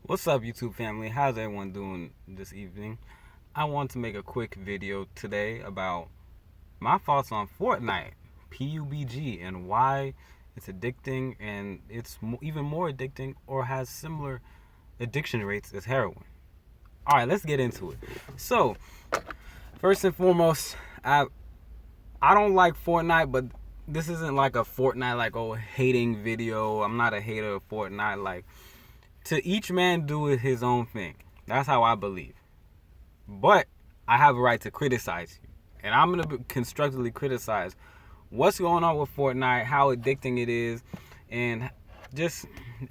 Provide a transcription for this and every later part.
What's up, YouTube family? How's everyone doing this evening? I want to make a quick video today about my thoughts on Fortnite, PUBG, and why it's addicting and it's even more addicting or has similar addiction rates as heroin. Alright, let's get into it. So, first and foremost, I don't like Fortnite, but this isn't like a Fortnite hating video. I'm not a hater of Fortnite. To each man do his own thing. That's how I believe. But I have a right to criticize you. And I'm going to constructively criticize what's going on with Fortnite, how addicting it is, and just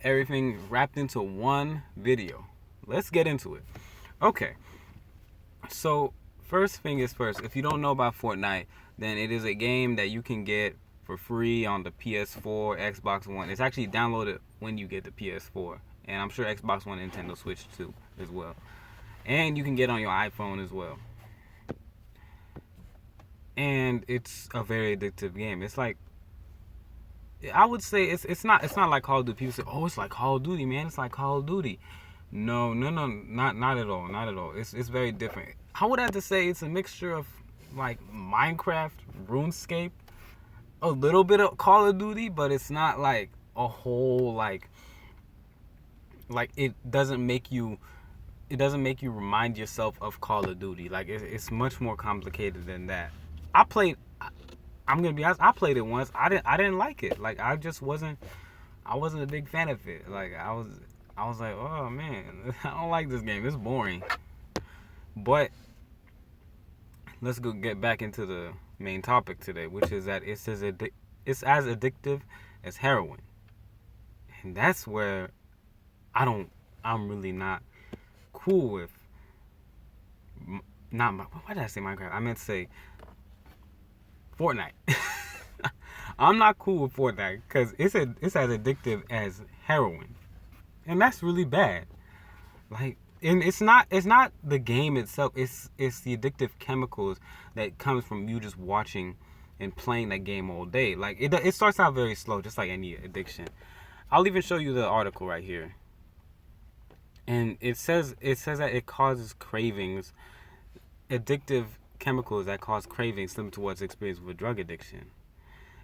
everything wrapped into one video. Let's get into it. Okay. So, first thing is first. If you don't know about Fortnite, then it is a game that you can get for free on the PS4, Xbox One. It's actually downloaded when you get the PS4. And I'm sure Xbox One and Nintendo Switch too as well. And you can get on your iPhone as well. And it's a very addictive game. It's like, I would say it's not like Call of Duty. People say, oh, it's like Call of Duty, man. It's like Call of Duty. No, not at all. Not at all. It's very different. I would have to say it's a mixture of like Minecraft, RuneScape, a little bit of Call of Duty, but it's not like a whole like it doesn't make you remind yourself of Call of Duty. Like it's much more complicated than that. I'm gonna be honest, I played it once. I didn't like it. Like I wasn't a big fan of it. Like I was like, oh man, I don't like this game. It's boring. But let's get back into the main topic today, which is that it's as addictive as heroin. And that's where I'm really not cool with. Why did I say Minecraft? I meant to say Fortnite. I'm not cool with Fortnite because it's as addictive as heroin, and that's really bad. Like, and it's not the game itself. It's the addictive chemicals that comes from you just watching and playing that game all day. Like it starts out very slow, just like any addiction. I'll even show you the article right here. And it says that it causes cravings, addictive chemicals that cause cravings similar to what's experienced with drug addiction.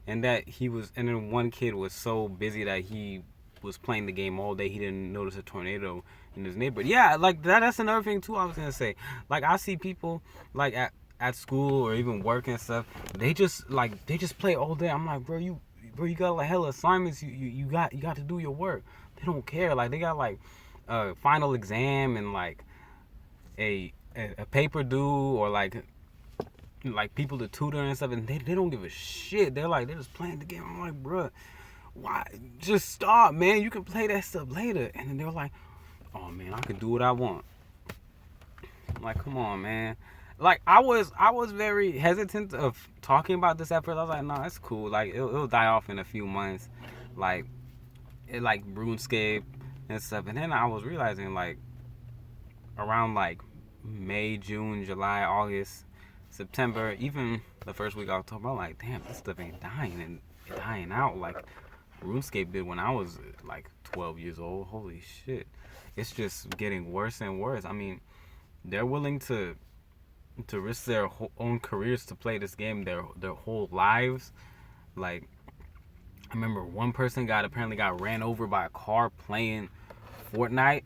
And then one kid was so busy that he was playing the game all day, he didn't notice a tornado in his neighborhood. Yeah, like that's another thing too I was gonna say. Like I see people like at school or even work and stuff, they just play all day. I'm like, bro, you got like hella assignments, you got to do your work. They don't care. Like they got like a final exam and like a paper due, or like people to tutor and stuff, and they don't give a shit. They're just playing the game. I'm like, bruh, why? Just stop, man. You can play that stuff later. And then they're like, oh man, I can do what I want. I'm like, come on, man. Like I was very hesitant of talking about this at first. I was like, no, it's cool. Like it'll die off in a few months. Like RuneScape and stuff. And then I was realizing like around like May, June, July, August, September, even the first week of October, I'm like, damn, this stuff ain't dying out like RuneScape did when I was like 12 years old. Holy shit. It's just getting worse and worse. I mean, they're willing to risk their own careers to play this game, their whole lives. Like I remember one person apparently got ran over by a car playing Fortnite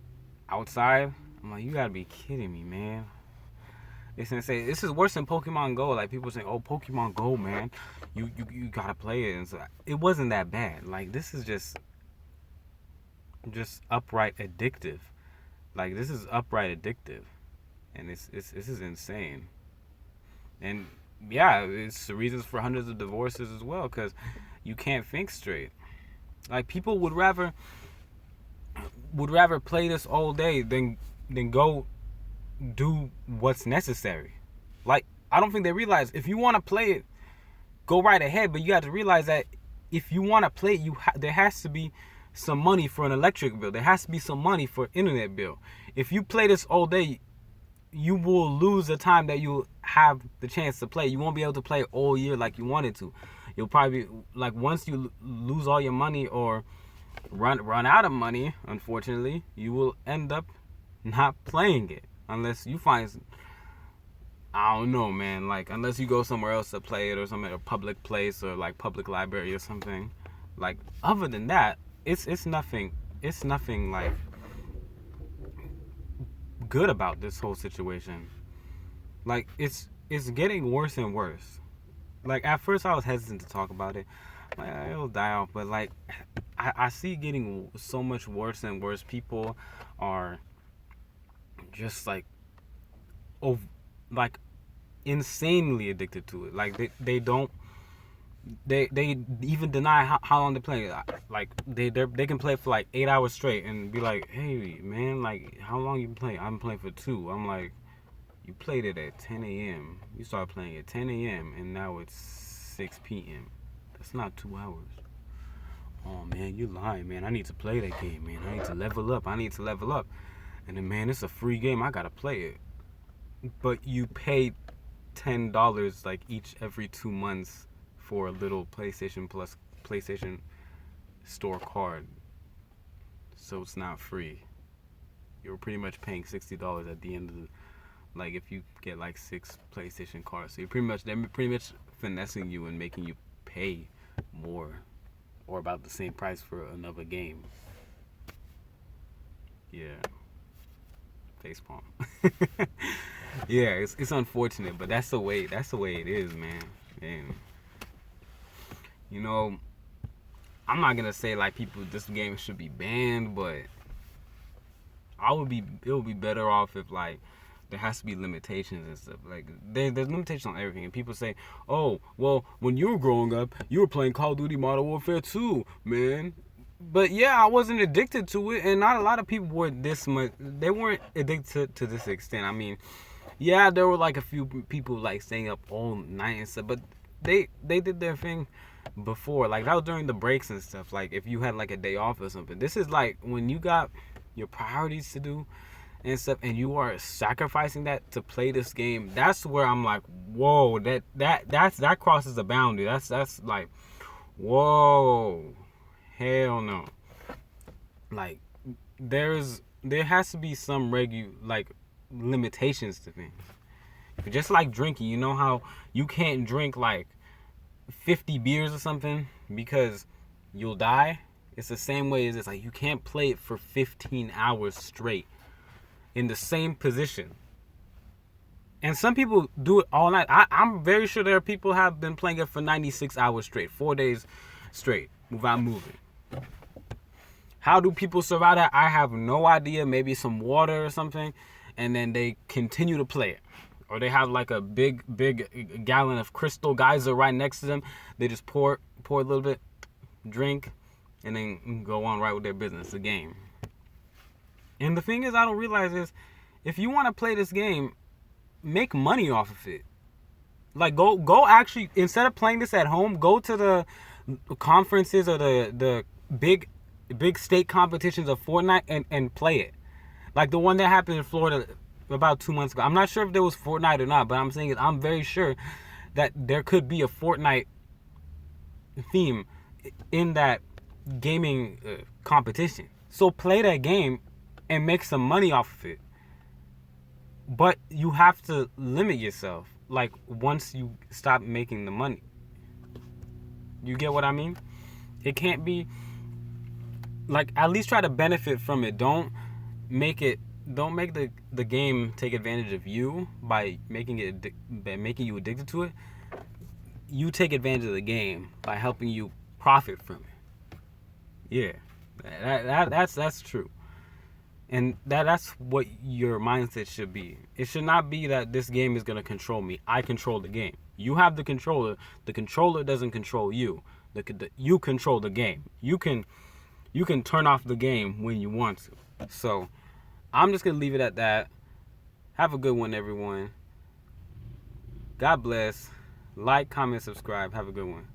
outside. I'm like, you gotta be kidding me, man. It's insane. This is worse than Pokemon Go. Like people say, oh, Pokemon Go, man, you gotta play it. And so it wasn't that bad. Like this is just upright addictive. Like this is upright addictive, and this is insane. And yeah, it's the reasons for hundreds of divorces as well, because you can't think straight. Like people would rather play this all day than go do what's necessary. Like I don't think they realize if you want to play it, go right ahead, but you have to realize that if you want to play it, there has to be some money for an electric bill. There has to be some money for internet bill. If you play this all day, you will lose the time that you have the chance to play. You won't be able to play all year like you wanted to. You'll probably like once you lose all your money or run out of money, unfortunately, you will end up not playing it unless you find, I don't know, man, like unless you go somewhere else to play it or some at a public place or like public library or something. Like other than that, it's nothing like good about this whole situation. Like it's getting worse and worse. Like at first I was hesitant to talk about it. Like it'll die off, but like I see it getting so much worse and worse. People are just oh, like insanely addicted to it. Like they don't they even deny how long they play. Like they can play for like 8 hours straight and be like, hey man, like how long you been playing? I'm playing for 2. I'm like, you played it at 10 a.m. You started playing at 10 a.m. and now it's 6 p.m. That's not 2 hours. Oh man, you lying, man. I need to play that game, man. I need to level up. And then man, it's a free game. I gotta play it. But you paid $10 like every 2 months for a little PlayStation Plus PlayStation Store card. So it's not free. You're pretty much paying $60 at the end of the, like if you get like 6 PlayStation cards. So they're pretty much finessing you and making you pay more or about the same price for another game. Yeah. Facepalm. Yeah, it's unfortunate, but that's the way it is, man. And you know, I'm not gonna say like this game should be banned, but it would be better off if like there has to be limitations and stuff. Like there's limitations on everything, and people say, oh well, when you were growing up you were playing Call of Duty Modern Warfare 2, man. But yeah, I wasn't addicted to it, and not a lot of people were this much. They weren't addicted to this extent. I mean, yeah, there were like a few people like staying up all night and stuff, but they did their thing before. Like that was during the breaks and stuff. Like if you had like a day off or something. This is like when you got your priorities to do and stuff, and you are sacrificing that to play this game. That's where I'm like, whoa, that crosses the boundary. That's like, whoa, hell no. Like there has to be some limitations to things. Just like drinking, you know how you can't drink like 50 beers or something because you'll die? It's the same way as it's like you can't play it for 15 hours straight in the same position. And some people do it all night. I'm very sure there are people who have been playing it for 96 hours straight, 4 days straight without moving. How do people survive that? I have no idea. Maybe some water or something, and then they continue to play it. Or they have like a big gallon of Crystal Geyser right next to them. They just pour a little bit, drink, and then go on right with their business, the game. And the thing is, I don't realize is, if you want to play this game, make money off of it. Like go actually, instead of playing this at home, go to the conferences or the big state competitions of Fortnite and play it. Like the one that happened in Florida about 2 months ago. I'm not sure if there was Fortnite or not, but I'm saying I'm very sure that there could be a Fortnite theme in that gaming competition. So play that game and make some money off of it. But you have to limit yourself, like once you stop making the money. You get what I mean? It can't be like, at least try to benefit from it. Don't make the game take advantage of you by making you addicted to it. You take advantage of the game by helping you profit from it. Yeah, that's true. And that's what your mindset should be. It should not be that this game is going to control me. I control the game. You have the controller. The controller doesn't control you. You control the game. You can turn off the game when you want to. So I'm just going to leave it at that. Have a good one, everyone. God bless. Like, comment, subscribe. Have a good one.